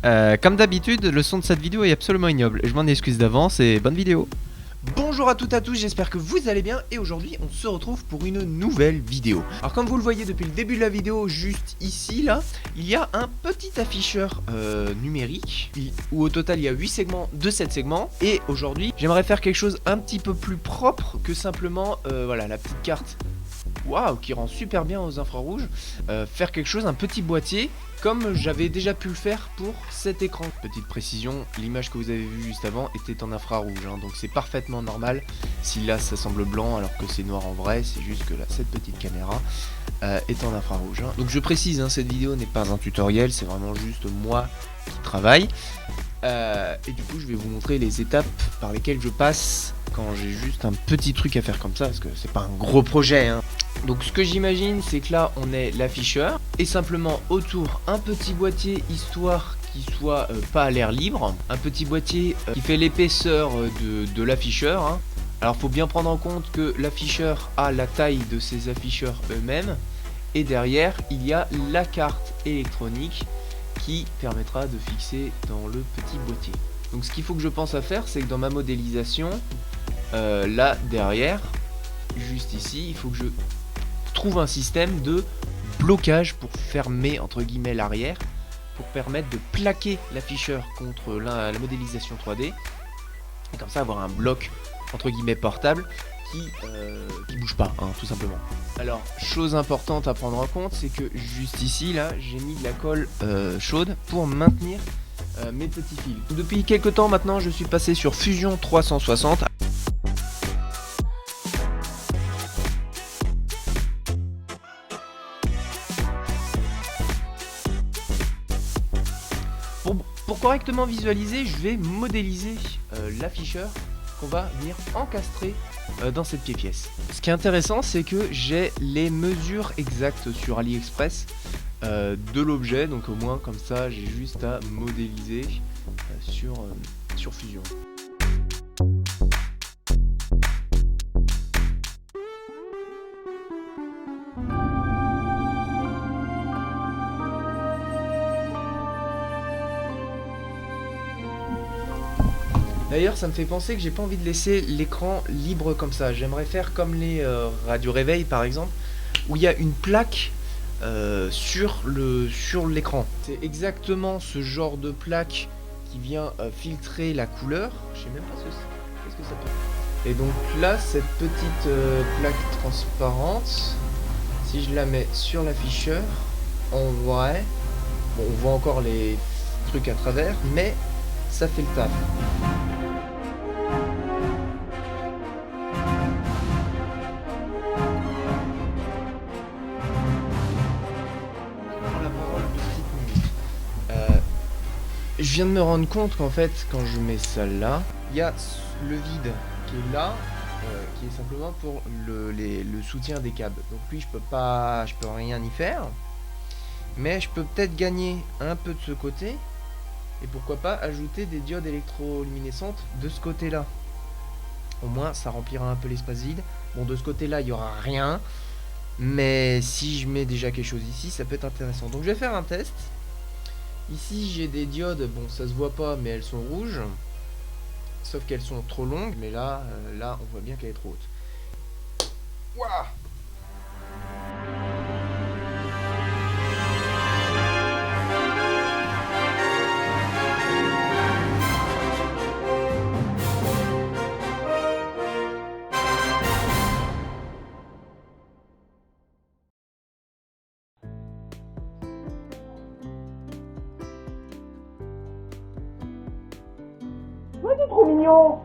Comme d'habitude, le son de cette vidéo est absolument ignoble. Je m'en excuse d'avance et bonne vidéo. Bonjour à toutes et à tous, j'espère que vous allez bien et aujourd'hui on se retrouve pour une nouvelle vidéo. Alors comme vous le voyez depuis le début de la vidéo, juste ici là, il y a un petit afficheur numérique où au total il y a 8 segments de 7 segments. Et aujourd'hui j'aimerais faire quelque chose un petit peu plus propre que simplement voilà, la petite carte. Waouh, qui rend super bien aux infrarouges. Faire quelque chose, un petit boîtier, comme j'avais déjà pu le faire pour cet écran. Petite précision, l'image que vous avez vue juste avant était en infrarouge, hein, donc c'est parfaitement normal si là ça semble blanc alors que c'est noir en vrai, c'est juste que là cette petite caméra est en infrarouge. Hein. Donc je précise, hein, cette vidéo n'est pas un tutoriel, c'est vraiment juste moi qui travaille. Et du coup je vais vous montrer les étapes par lesquelles je passe quand j'ai juste un petit truc à faire comme ça, parce que c'est pas un gros projet, hein. Donc ce que j'imagine c'est que là on est l'afficheur et simplement autour un petit boîtier histoire qu'il soit pas à l'air libre, un petit boîtier qui fait l'épaisseur de l'afficheur, hein. Alors faut bien prendre en compte que l'afficheur a la taille de ses afficheurs eux-mêmes et derrière il y a la carte électronique qui permettra de fixer dans le petit boîtier. Donc ce qu'il faut que je pense à faire, c'est que dans ma modélisation, là derrière, juste ici, il faut que je trouve un système de blocage pour fermer entre guillemets l'arrière, pour permettre de plaquer l'afficheur contre la modélisation 3D, et comme ça avoir un bloc entre guillemets portable qui bouge pas, hein, tout simplement. Alors, chose importante à prendre en compte, c'est que juste ici, là, j'ai mis de la colle chaude pour maintenir mes petits fils. Depuis quelques temps maintenant, je suis passé sur Fusion 360. Pour correctement visualiser, je vais modéliser l'afficheur qu'on va venir encastrer dans cette pièce. Ce qui est intéressant, c'est que j'ai les mesures exactes sur AliExpress de l'objet, donc au moins comme ça j'ai juste à modéliser sur Fusion. D'ailleurs ça me fait penser que j'ai pas envie de laisser l'écran libre comme ça. J'aimerais faire comme les radios réveil par exemple, où il y a une plaque sur l'écran. C'est exactement ce genre de plaque qui vient filtrer la couleur. Je sais même pas qu'est-ce que ça peut. Et donc là, cette petite plaque transparente, si je la mets sur l'afficheur, on voit encore les trucs à travers, mais ça fait le taf. Je viens de me rendre compte qu'en fait, quand je mets ça là, il y a le vide qui est là, qui est simplement pour le soutien des câbles. Donc lui, je peux rien y faire, mais je peux peut-être gagner un peu de ce côté, et pourquoi pas ajouter des diodes électroluminescentes de ce côté-là. Au moins, ça remplira un peu l'espace vide. Bon, de ce côté-là, il n'y aura rien, mais si je mets déjà quelque chose ici, ça peut être intéressant. Donc je vais faire un test. Ici j'ai des diodes, bon ça se voit pas mais elles sont rouges, sauf qu'elles sont trop longues, mais là, on voit bien qu'elle est trop haute. Ouah! Ouais, c'est trop mignon!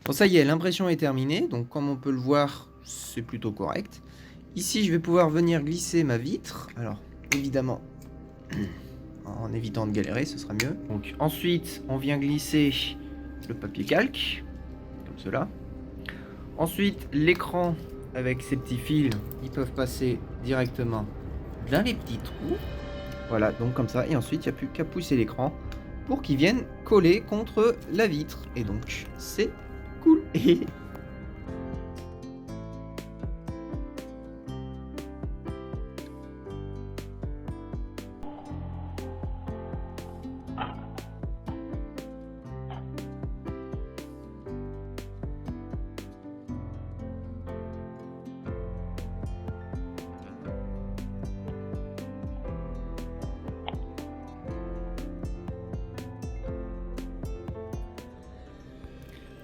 Bon ça y est, l'impression est terminée, donc comme on peut le voir, c'est plutôt correct. Ici je vais pouvoir venir glisser ma vitre, alors évidemment, en évitant de galérer, ce sera mieux. Donc ensuite, on vient glisser le papier calque, comme cela. Ensuite, l'écran avec ces petits fils, ils peuvent passer directement dans les petits trous. Voilà, donc comme ça, et ensuite il n'y a plus qu'à pousser l'écran pour qu'il vienne coller contre la vitre. Et donc c'est cool.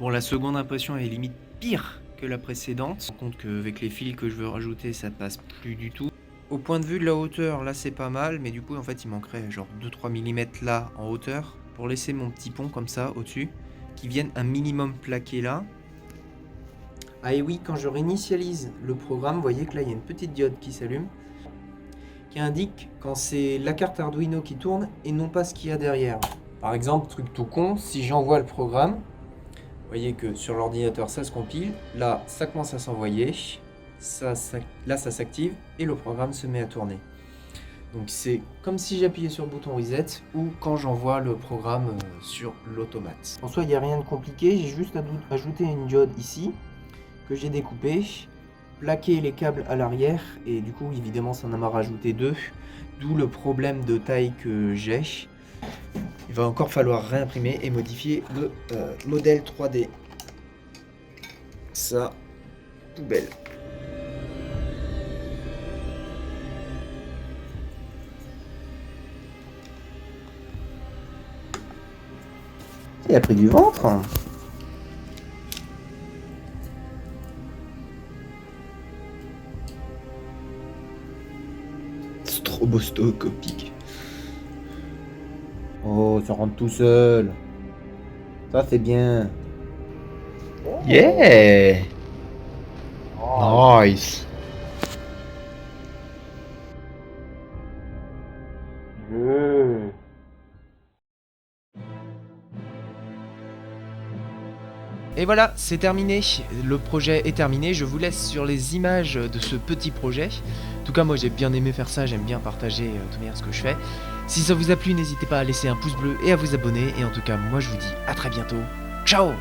Bon, la seconde impression est limite pire que la précédente. Je me rends compte qu'avec les fils que je veux rajouter, ça passe plus du tout. Au point de vue de la hauteur, là c'est pas mal, mais du coup en fait il manquerait genre 2-3 mm là en hauteur pour laisser mon petit pont comme ça au-dessus, qui vienne un minimum plaqué là. Ah et oui, quand je réinitialise le programme, vous voyez que là il y a une petite diode qui s'allume, qui indique quand c'est la carte Arduino qui tourne et non pas ce qu'il y a derrière. Par exemple, truc tout con, si j'envoie le programme, vous voyez que sur l'ordinateur ça se compile, là ça commence à s'envoyer, là ça s'active et le programme se met à tourner. Donc c'est comme si j'appuyais sur le bouton reset ou quand j'envoie le programme sur l'automate. En soi il n'y a rien de compliqué, j'ai juste ajouté une diode ici que j'ai découpée, plaqué les câbles à l'arrière et du coup évidemment ça en m'a rajouté 2, d'où le problème de taille que j'ai. Il va encore falloir réimprimer et modifier le modèle 3D. Ça, poubelle. Il a pris du ventre. Stroboscopique. Oh, ça rentre tout seul. Ça c'est bien. Yeah! Nice! Et voilà, c'est terminé, le projet est terminé, je vous laisse sur les images de ce petit projet. En tout cas moi j'ai bien aimé faire ça, j'aime bien partager de toute manière ce que je fais. Si ça vous a plu, n'hésitez pas à laisser un pouce bleu et à vous abonner, et en tout cas moi je vous dis à très bientôt, ciao!